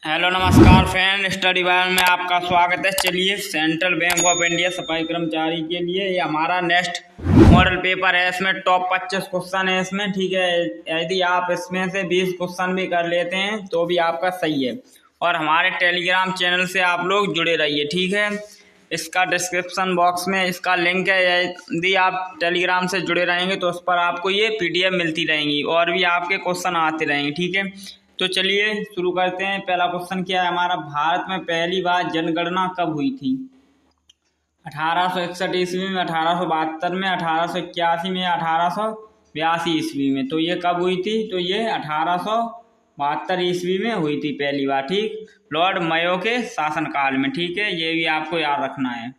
Hello नमस्कार friend, study wire में आपका स्वागत है। चलिए, सेंट्रल बैंक ऑफ इंडिया सफाई कर्मचारी के लिए ये हमारा नेक्स्ट मॉडल पेपर है। इसमें टॉप 25 क्वेश्चन है इसमें, ठीक है। यदि आप इसमें से 20 क्वेश्चन भी कर लेते हैं तो भी आपका सही है। और हमारे टेलीग्राम चैनल से आप लोग जुड़े रहिए, ठीक है। इसका डिस्क्रिप्शन बॉक्स में इसका लिंक है। यदि आप टेलीग्राम से जुड़े रहेंगे तो उस पर आपको ये PDF मिलती रहेंगी और भी आपके क्वेश्चन आते रहेंगे, ठीक है। तो चलिए शुरू करते हैं। पहला क्वेश्चन क्या है हमारा, भारत में पहली बार जनगणना कब हुई थी? 1861 ईस्वी में, 1872 में, 1881 में, 1882 ईस्वी में। तो ये कब हुई थी? तो ये 1872 ईस्वी में हुई थी पहली बार, ठीक। लॉर्ड मयो के शासनकाल में, ठीक है। ये भी आपको याद रखना है।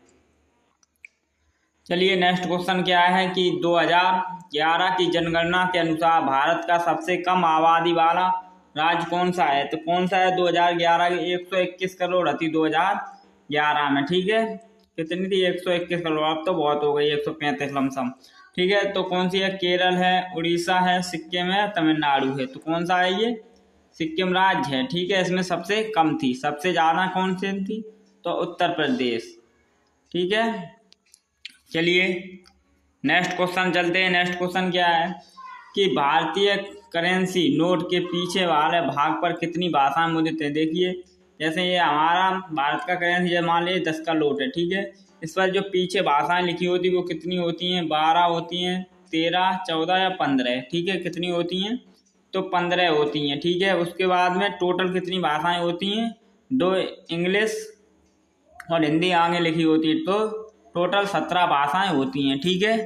चलिए नेक्स्ट क्वेश्चन क्या है कि 2011 की जनगणना के अनुसार भारत का सबसे कम आबादी वाला राज्य कौन सा है? तो कौन सा है? 2011 की 121 करोड़ थी 2011 में, ठीक है। कितनी थी? 121 करोड़। अब तो बहुत हो गई, 135 लमसम, ठीक है। तो कौन सी है? केरल है, उड़ीसा है, सिक्किम है, तमिलनाडु है। तो कौन सा है ये? सिक्किम राज्य है, ठीक है। इसमें सबसे कम थी। सबसे ज्यादा कौन सी थी? तो उत्तर प्रदेश, ठीक है। चलिए नेक्स्ट क्वेश्चन चलते हैं। नेक्स्ट क्वेश्चन क्या है कि भारतीय करेंसी नोट के पीछे वाले भाग पर कितनी भाषाएं मुद्रित है? देखिए, जैसे ये हमारा भारत का करेंसी है, मान लीजिए 10 का नोट है, ठीक है। इस पर जो पीछे भाषाएं लिखी होती है वो कितनी होती हैं? 12 होती हैं, 13, 14 या 15, ठीक है। कितनी होती हैं? तो 15 होती हैं, ठीक है। उसके बाद में टोटल कितनी भाषाएं होती हैं? 2 इंग्लिश और हिंदी आगे लिखी होती है, तो टोटल 17 भाषाएं होती हैं, ठीक है।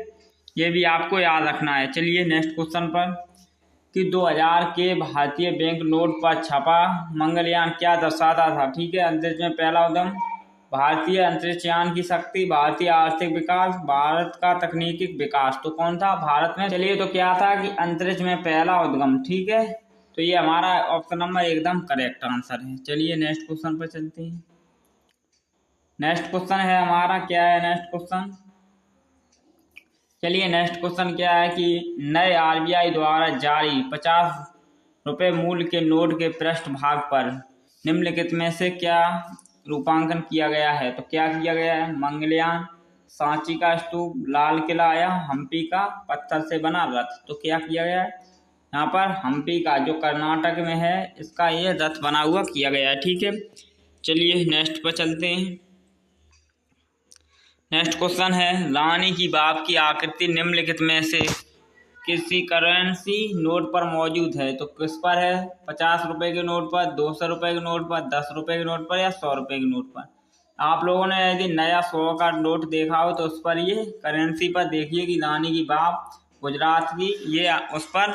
ये भी आपको याद रखना है। चलिए नेक्स्ट क्वेश्चन पर कि 2000 के भारतीय बैंक नोट पर छपा मंगलयान क्या दर्शाता था? ठीक है। अंतरिक्ष में पहला उद्यम, भारतीय अंतरिक्ष यान की शक्ति, भारतीय आर्थिक विकास, भारत का तकनीकी विकास। तो कौन था भारत में? चलिए, तो क्या था कि अंतरिक्ष में पहला उद्गम, ठीक है। तो ये हमारा ऑप्शन नंबर एकदम करेक्ट आंसर है। चलिए नेक्स्ट क्वेश्चन पर चलते हैं। नेक्स्ट क्वेश्चन है हमारा, क्या है नेक्स्ट क्वेश्चन? चलिए नेक्स्ट क्वेश्चन क्या है कि नए RBI द्वारा जारी 50 रुपए मूल्य के नोट के पृष्ठ भाग पर निम्नलिखित में से क्या रूपांकन किया गया है? तो क्या किया गया है? मंगलयान, सांची का स्तूप, लाल किला या हम्पी का पत्थर से बना रथ। तो क्या किया गया है यहाँ पर? हम्पी का, जो कर्नाटक में है, इसका ये रथ बना हुआ किया गया है, ठीक है। चलिए नेक्स्ट पर चलते हैं। नेक्स्ट क्वेश्चन है, रानी की बाग की आकृति निम्नलिखित में से किसी करेंसी नोट पर मौजूद है? तो किस पर है? 50 रुपए के नोट पर, 200 रुपए के नोट पर, 10 रुपए के नोट पर या 100 रुपए के नोट पर? आप लोगों ने यदि नया 100 का नोट देखा हो तो उस पर ये करेंसी पर देखिए कि रानी की बाग गुजरात की ये उस पर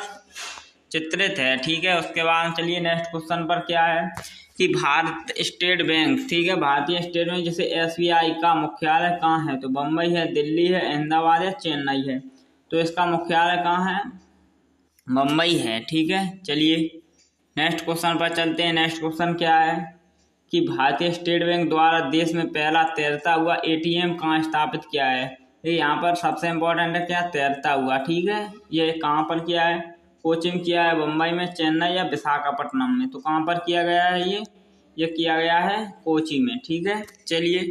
चित्रित है, ठीक है। उसके बाद चलिए नेक्स्ट क्वेश्चन पर क्या है कि भारत स्टेट बैंक, ठीक है, भारतीय स्टेट बैंक जैसे SBI का मुख्यालय कहाँ है? तो बम्बई है, दिल्ली है, अहमदाबाद है, चेन्नई है। तो इसका मुख्यालय कहाँ है? मुंबई है, ठीक है। चलिए नेक्स्ट क्वेश्चन पर चलते हैं। नेक्स्ट क्वेश्चन क्या है कि भारतीय स्टेट बैंक द्वारा देश में पहला तैरता हुआ ATM कहाँ स्थापित किया है? ये यहाँ पर सबसे इम्पोर्टेंट है क्या? तैरता हुआ, ठीक है। ये कहाँ पर किया है? कोचिंग किया है मुंबई में, चेन्नई या विशाखापट्टनम में। तो कहाँ पर किया गया है ये किया गया है कोची में, ठीक है। चलिए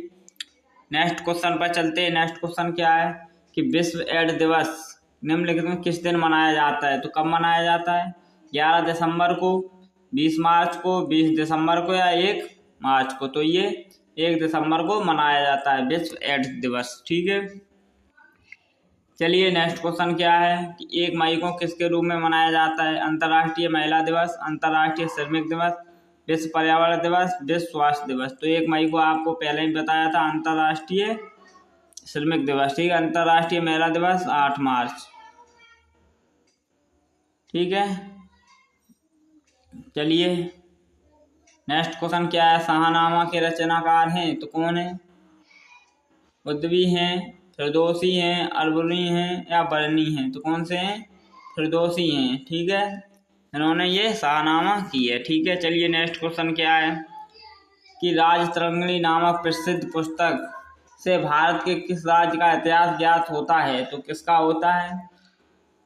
नेक्स्ट क्वेश्चन पर चलते हैं। नेक्स्ट क्वेश्चन क्या है कि विश्व एड्स दिवस निम्नलिखित में किस दिन मनाया जाता है? तो कब मनाया जाता है? 11 दिसंबर को, 20 मार्च को, 20 दिसंबर को या 1 मार्च को? तो ये 1 दिसंबर को मनाया जाता है विश्व एड्स दिवस, ठीक है। चलिए नेक्स्ट क्वेश्चन क्या है कि 1 मई को किसके रूप में मनाया जाता है? अंतर्राष्ट्रीय महिला दिवस, अंतर्राष्ट्रीय श्रमिक दिवस, विश्व पर्यावरण दिवस, विश्व स्वास्थ्य दिवस। तो 1 मई को आपको पहले ही बताया था अंतर्राष्ट्रीय श्रमिक दिवस, ठीक है। अंतर्राष्ट्रीय महिला दिवस 8 मार्च, ठीक है। चलिए नेक्स्ट क्वेश्चन क्या है, शाहनामा के रचनाकार हैं तो कौन है? उद्वी हैं, फिरदौसी हैं, अरबुनी हैं या बरनी हैं? तो कौन से हैं? फिरदौसी हैं, ठीक है। इन्होंने ये शाहनामा की है, ठीक है। चलिए नेक्स्ट क्वेश्चन क्या है कि राजतरंगिणी नामक प्रसिद्ध पुस्तक से भारत के किस राज्य का इतिहास ज्ञात होता है? तो किसका होता है?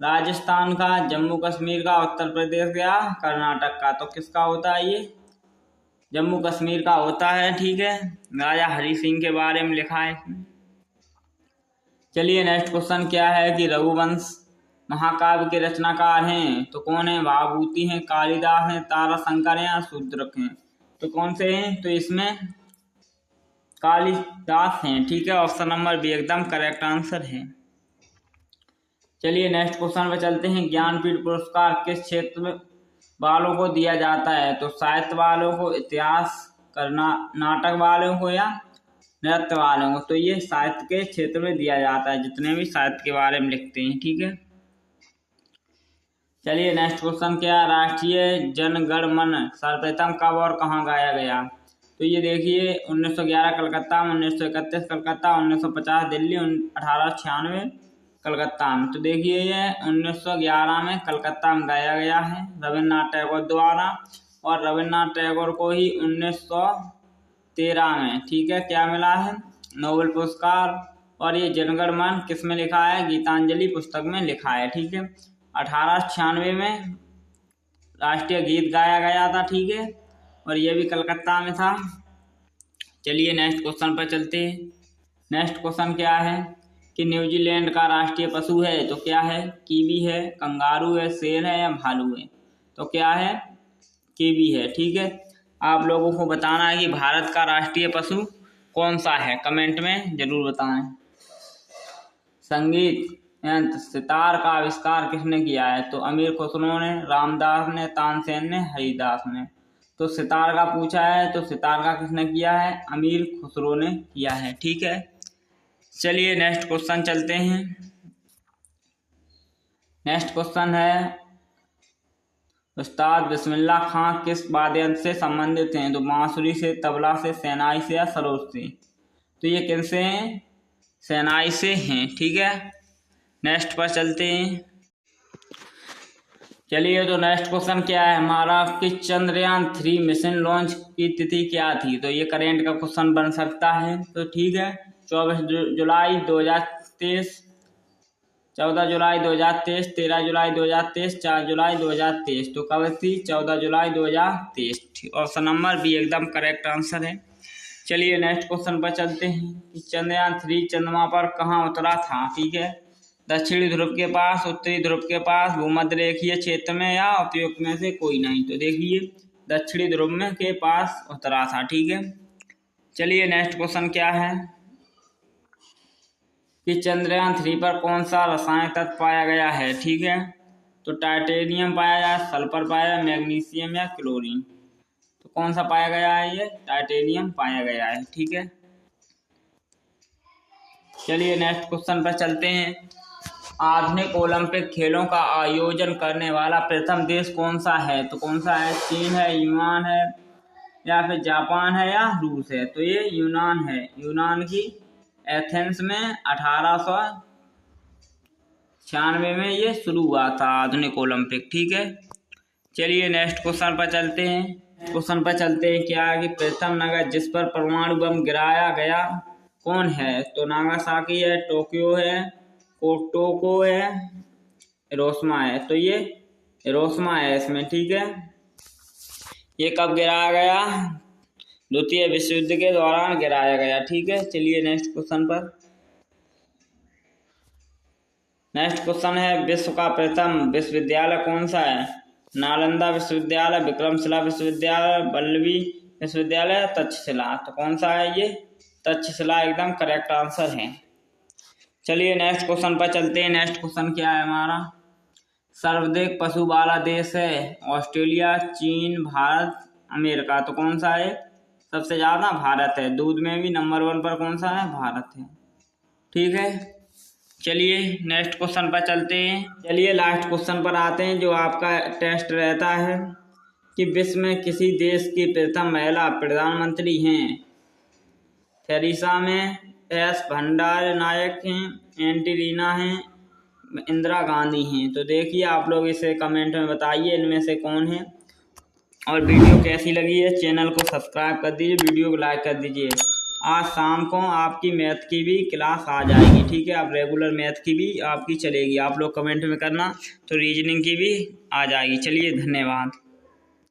राजस्थान का, जम्मू कश्मीर का, उत्तर प्रदेश का, कर्नाटक का। तो किसका होता है ये? जम्मू कश्मीर का होता है, ठीक है। राजा हरि सिंह के बारे में लिखा है इसमें। चलिए नेक्स्ट क्वेश्चन क्या है कि रघुवंश महाकाव्य के रचनाकार हैं तो कौन है? भाभूति हैं, कालिदास हैं, ताराशंकर हैं या शूद्रक हैं? तो कौन से हैं? तो इसमें कालिदास हैं, ठीक है। ऑप्शन नंबर बी एकदम करेक्ट आंसर है। चलिए नेक्स्ट क्वेश्चन पे चलते हैं। ज्ञानपीठ पुरस्कार किस क्षेत्र में वालों को दिया जाता है? तो साहित्य वालों को, इतिहास करना, नाटक वालों को या नृत्य वालों को? तो ये साहित्य के क्षेत्र में दिया जाता है, जितने भी साहित्य के बारे में लिखते हैं, ठीक है। चलिए नेक्स्ट क्वेश्चन क्या है? राष्ट्रीय जन गण मन सर्वप्रथम कब और कहाँ गाया गया? तो ये देखिए 1911 कलकत्ता में, 1931 कलकत्ता, 1950 दिल्ली, 1896 कलकत्ता में। तो देखिए ये 1911 में कलकत्ता में गाया गया है रविन्द्रनाथ टैगोर द्वारा, और रविन्द्रनाथ टैगोर को ही 1913 में, ठीक है, क्या मिला है? नोबेल पुरस्कार। और ये जनगण मन किस में लिखा है? गीतांजलि पुस्तक में लिखा है, ठीक है। 1896 में राष्ट्रीय गीत गाया गया था, ठीक है, और ये भी कलकत्ता में था। चलिए नेक्स्ट क्वेश्चन पर चलते हैं। नेक्स्ट क्वेश्चन क्या है कि न्यूजीलैंड का राष्ट्रीय पशु है तो क्या है? कीवी है, कंगारू है, शेर है या भालू है? तो क्या है? कीवी है, ठीक है। आप लोगों को बताना है कि भारत का राष्ट्रीय पशु कौन सा है, कमेंट में जरूर बताएं। संगीत यंत्र सितार का आविष्कार किसने किया है? तो अमीर खुसरो ने, रामदास ने, तानसेन ने, हरिदास ने। तो सितार का पूछा है तो सितार का किसने किया है? अमीर खुसरो ने किया है, ठीक है। चलिए नेक्स्ट क्वेश्चन चलते हैं। नेक्स्ट क्वेश्चन है उस्ताद बिस्मिल्लाह खां किस वाद्ययंत्र से संबंधित हैं? तो बांसुरी से, तबला से, शहनाई से या सरोद से? तो ये किनसे हैं? शहनाई से हैं, ठीक है। नेक्स्ट पर चलते हैं। चलिए तो नेक्स्ट क्वेश्चन क्या है हमारा कि चंद्रयान 3 मिशन लॉन्च की तिथि क्या थी? तो ये करेंट का क्वेश्चन बन सकता है, तो ठीक है। 24 जुलाई 2023, 14 जुलाई 2023, 13 जुलाई 2023, 4 जुलाई 2023। तो कब थी? 14 जुलाई 2023। ऑप्शन नंबर बी एकदम करेक्ट आंसर है। चलिए नेक्स्ट क्वेश्चन पर चलते हैं कि चंद्रयान 3 चंद्रमा पर कहाँ उतरा था, ठीक है। दक्षिणी ध्रुव के पास, उत्तरी ध्रुव के पास, भूमध्य रेखीय क्षेत्र में या उपयुक्त में से कोई नहीं? तो देखिए दक्षिणी ध्रुव में के पास उतरा था, ठीक है। चलिए नेक्स्ट क्वेश्चन क्या है कि चंद्रयान 3 पर कौन सा रासायनिक तत्व पाया गया है, ठीक है। तो टाइटेनियम पाया गया, सल्फर पाया, मैग्नीशियम या क्लोरीन? तो कौन सा पाया गया है? ये टाइटेनियम पाया गया है, ठीक है। चलिए नेक्स्ट क्वेश्चन पर चलते हैं। आधुनिक ओलंपिक खेलों का आयोजन करने वाला प्रथम देश कौन सा है? तो कौन सा है? चीन है, यूनान है या फिर जापान है या रूस है? तो ये यूनान है। यूनान की एथेंस में 1896 में ये शुरू हुआ था आधुनिक ओलंपिक, ठीक है। चलिए नेक्स्ट क्वेश्चन पर चलते हैं। क्वेश्चन पर चलते हैं क्या है कि प्रथम नगर जिस पर परमाणु बम गिराया गया कौन है? तो नागासाकी है, टोक्यो है, कोटोको है, हिरोशिमा है? तो ये हिरोशिमा है इसमें, ठीक है। ये कब गिराया गया? द्वितीय विश्व युद्ध के दौरान गिराया गया, ठीक है। चलिए नेक्स्ट क्वेश्चन पर। नेक्स्ट क्वेश्चन है विश्व का प्रथम विश्वविद्यालय कौन सा है? नालंदा विश्वविद्यालय, विक्रमशिला विश्वविद्यालय, वल्लभी विश्वविद्यालय, तक्षशिला? तो कौन सा है? ये तक्षशिला एकदम करेक्ट आंसर है। चलिए नेक्स्ट क्वेश्चन पर चलते हैं। नेक्स्ट क्वेश्चन क्या है हमारा? सर्वाधिक पशु वाला देश है ऑस्ट्रेलिया, चीन, भारत, अमेरिका? तो कौन सा है? सबसे ज्यादा भारत है। दूध में भी नंबर 1 पर कौन सा है? भारत है, ठीक है। चलिए नेक्स्ट क्वेश्चन पर चलते हैं। चलिए लास्ट क्वेश्चन पर आते हैं जो आपका टेस्ट रहता है कि विश्व में किसी देश की प्रथम महिला प्रधानमंत्री हैं? थेरेसा में, एस भंडारनायक हैं, एंटी हैं, इंदिरा गांधी हैं? तो देखिए आप लोग इसे कमेंट में बताइए इनमें से कौन है। और वीडियो कैसी लगी है चैनल को सब्सक्राइब कर दीजिए, वीडियो को लाइक कर दीजिए। आज शाम को आपकी मैथ की भी क्लास आ जाएगी, ठीक है। आप रेगुलर मैथ की भी आपकी चलेगी, आप लोग कमेंट में करना, तो रीजनिंग की भी आ जाएगी। चलिए धन्यवाद।